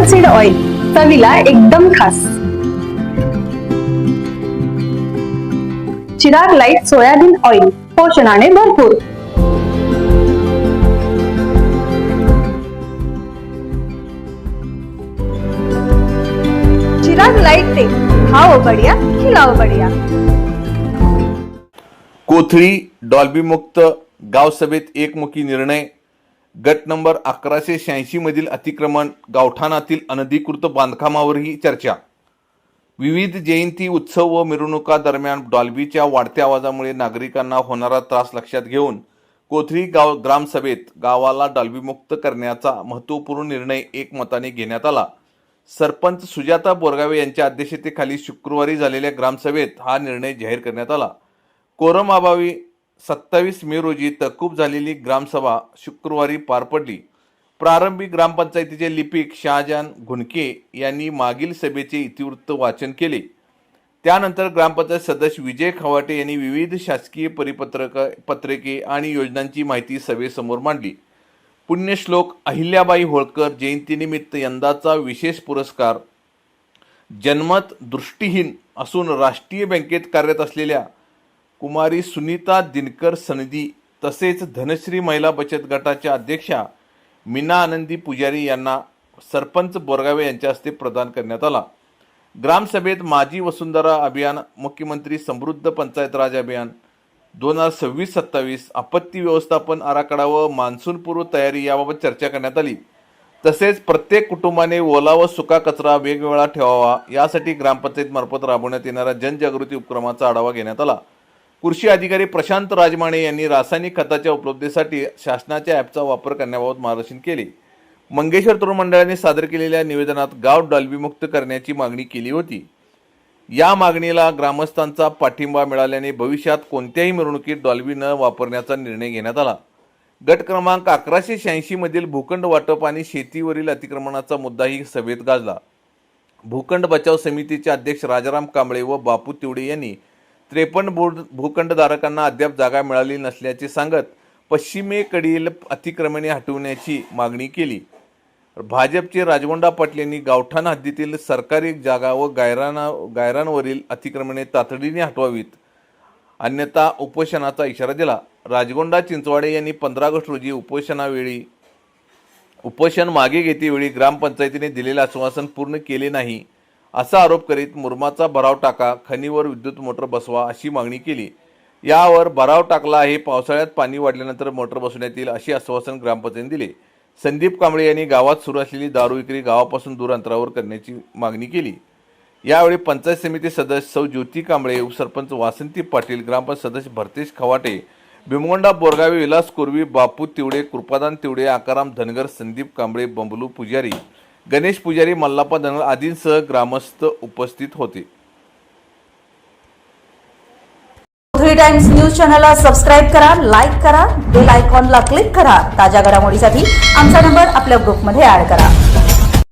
सूर्यफूल seed oil, चवीला एकदम खास. चिराग लाईट सोयाबीन ऑइल, पोषणाने भरपूर. चिराग लाईट तेल, खाओ बढ़िया खिलाओ बढ़िया. कोथळी डॉल्बी मुक्त गावसभेत एकमुखी निर्णय. गट नंबर 1186 मधील अतिक्रमण, गावठाणातील अनधिकृत बांधकामावरही चर्चा. विविध जयंती उत्सव व मिरवणुका दरम्यान डॉल्बीच्या वाढत्या आवाजामुळे नागरिकांना होणारा त्रास लक्षात घेऊन कोथळी ग्रामसभेत गावाला डॉल्बीमुक्त करण्याचा महत्त्वपूर्ण निर्णय एकमताने घेण्यात आला. सरपंच सुजाता बोरगावे यांच्या अध्यक्षतेखाली शुक्रवारी झालेल्या ग्रामसभेत हा निर्णय जाहीर करण्यात आला. कोरम अभावी 27 मे रोजी तहकूब झालेली ग्रामसभा शुक्रवारी पार पडली. प्रारंभी ग्रामपंचायतीचे लिपिक शहाजान घुनके यांनी मागील सभेचे इतिवृत्त वाचन केले. त्यानंतर ग्रामपंचायत सदस्य विजय खवाटे यांनी विविध शासकीय पत्रके आणि योजनांची माहिती सभेसमोर मांडली. पुण्यश्लोक अहिल्याबाई होळकर जयंतीनिमित्त यंदाचा विशेष पुरस्कार जन्मत दृष्टीहीन असून राष्ट्रीय बँकेत कार्यरत असलेल्या कुमारी सुनीता दिनकर सनदी तसेच धनश्री महिला बचत गटाच्या अध्यक्षा मीना आनंदी पुजारी यांना सरपंच बोरगावे यांच्या हस्ते प्रदान करण्यात आला. ग्रामसभेत माझी वसुंधरा अभियान, मुख्यमंत्री समृद्ध पंचायत राज अभियान 2026-27, आपत्ती व्यवस्थापन आराखडा व मान्सूनपूर्व तयारी याबाबत चर्चा करण्यात आली. तसेच प्रत्येक कुटुंबाने ओला व सुका कचरा वेगवेगळा ठेवावा यासाठी ग्रामपंचायतीमार्फत राबवण्यात येणाऱ्या जनजागृती उपक्रमाचा आढावा घेण्यात आला. कृषी अधिकारी प्रशांत राजमाने यांनी रासायनिक खताच्या उपलब्धतेसाठी शासनाच्या ॲपचा वापर करण्याबाबत मार्गदर्शन केले. मंगेश्वर तरुण मंडळाने सादर केलेल्या निवेदनात गाव डॉल्बीमुक्त करण्याची मागणी केली होती. या मागणीला ग्रामस्थांचा पाठिंबा मिळाल्याने भविष्यात कोणत्याही मिरवणुकीत डॉल्बी न वापरण्याचा निर्णय घेण्यात आला. गट क्रमांक 1186 मधील भूखंड वाटप आणि शेतीवरील अतिक्रमणाचा मुद्दाही सभेत गाजला. भूखंड बचाव समितीचे अध्यक्ष राजाराम कांबळे व बापू तिवडे यांनी 53 भूखंडधारकांना अद्याप जागा मिळाली नसल्याचे सांगत पश्चिमेकडील अतिक्रमणे हटवण्याची मागणी केली. भाजपचे राजगोंडा पाटील यांनी गावठाण हद्दीतील सरकारी जागा व गायरांवरील अतिक्रमणे तातडीने हटवावीत, अन्यथा उपोषणाचा इशारा दिला. राजगोंडा चिंचवाडे यांनी 15 ऑगस्ट रोजी उपोषण मागे घेतेवेळी ग्रामपंचायतीने दिलेले आश्वासन पूर्ण केले नाही असा आरोप करीत मुरमाचा भराव टाका, खणीवर विद्युत मोटर बसवा अशी मागणी केली. यावर भराव टाकला आहे, पावसाळ्यात पाणी वाढल्यानंतर मोटर बसवण्यात येईल अशी आश्वासन ग्रामपंचायतीने दिले. संदीप कांबळे यांनी गावात सुरू असलेली दारू विक्री गावापासून दूर अंतरावर करण्याची मागणी केली. यावेळी पंचायत समिती सदस्य सौ ज्योती कांबळे, उपसरपंच वासंती पाटील, ग्रामपंचायत सदस्य भरतेश खवाटे, भीमगोंडा बोरगावे, विलास कुर्वी, बापू तिवडे, कृपादान तिवडे, आकाराम धनगर, संदीप कांबळे, बंबलू पुजारी, गणेश पुजारी, मल्लाप्पा धनगर आदींसह ग्रामस्थ उपस्थित होते. कोथळी टाइम्स न्यूज चॅनलला सबस्क्राईब करा, लाईक करा, बेल आयकॉनला क्लिक करा. ताज्या घडामोडीसाठी आमचा नंबर आपल्या ग्रुपमध्ये ऍड करा.